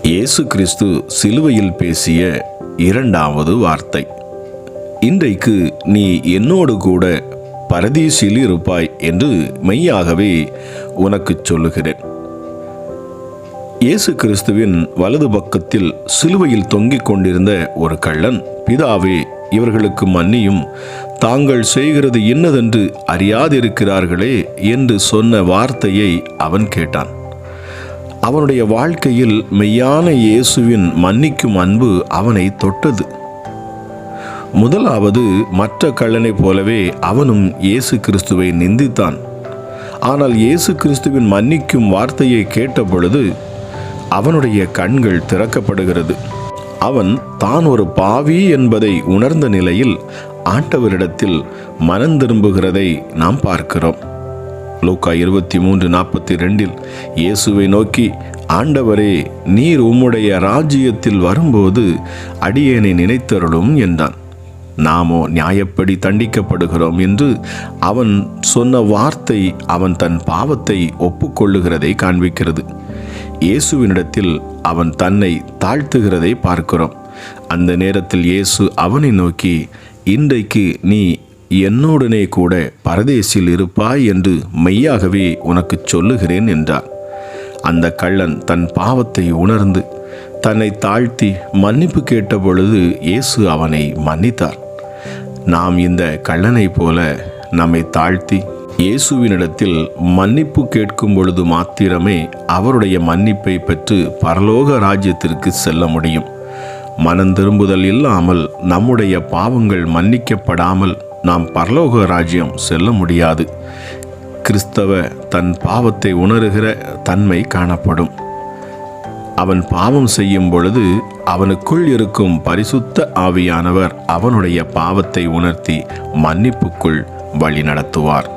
இயேசு கிறிஸ்து சிலுவையில் பேசிய இரண்டாவது வார்த்தை. இன்றைக்கு நீ என்னோடு கூட பரதீசில் இருப்பாய் என்று மெய்யாகவே உனக்கு சொல்லுகிறேன். இயேசு கிறிஸ்துவின் வலது பக்கத்தில் சிலுவையில் தொங்கிக் கொண்டிருந்த ஒரு கள்ளன், பிதாவே இவர்களுக்கு மன்னியும், தாங்கள் செய்கிறது இன்னதென்று அறியாதிருக்கிறார்களே என்று சொன்ன வார்த்தையை அவன் கேட்டான். அவனுடைய வாழ்க்கையில் மெய்யான இயேசுவின் மன்னிக்கும் அன்பு அவனை தொட்டது. முதலாவது, மற்ற கள்ளனைப் போலவே அவனும் இயேசு கிறிஸ்துவை நிந்தித்தான். ஆனால் இயேசு கிறிஸ்துவின் மன்னிக்கும் வார்த்தையை கேட்ட பொழுது அவனுடைய கண்கள் திறக்கப்படுகிறது. அவன் தான் ஒரு பாவி என்பதை உணர்ந்த நிலையில் ஆண்டவரிடத்தில் மனம் திரும்புகிறதை நாம் பார்க்கிறோம். லூக்கா 23:42 இயேசுவை நோக்கி, ஆண்டவரே, நீர் உம்முடைய ராஜ்யத்தில் வரும்போது அடியேனை நினைத்தருளும் என்றான். நாமோ நியாயப்படி தண்டிக்கப்படுகிறோம் என்று அவன் சொன்ன வார்த்தை அவன் தன் பாவத்தை ஒப்புக்கொள்ளுகிறதை காண்பிக்கிறது. இயேசுவினிடத்தில் அவன் தன்னை தாழ்த்துகிறதை பார்க்கிறோம். அந்த நேரத்தில் இயேசு அவனை நோக்கி, இன்றைக்கு நீ என்னுடனே கூட பரதேசில் இருப்பாய் என்று மெய்யாகவே உனக்கு சொல்லுகிறேன் என்றார். அந்த கள்ளன் தன் பாவத்தை உணர்ந்து தன்னை தாழ்த்தி மன்னிப்பு கேட்ட பொழுது இயேசு அவனை மன்னித்தார். நாம் இந்த கள்ளனை போல நம்மை தாழ்த்தி இயேசுவினிடத்தில் மன்னிப்பு கேட்கும் பொழுது மாத்திரமே அவருடைய மன்னிப்பை பெற்று பரலோக ராஜ்யத்திற்கு செல்ல முடியும். மனம் திரும்புதல் இல்லாமல் நம்முடைய பாவங்கள் மன்னிக்கப்படாமல் நாம் பரலோக ராஜ்யம் செல்ல முடியாது. கிறிஸ்தவ தன் பாவத்தை உணர்கிற தன்மை காணப்படும். அவன் பாவம் செய்யும் பொழுது அவனுக்குள் இருக்கும் பரிசுத்த ஆவியானவர் அவனுடைய பாவத்தை உணர்த்தி மன்னிப்புக்குள் வழி நடத்துவார்.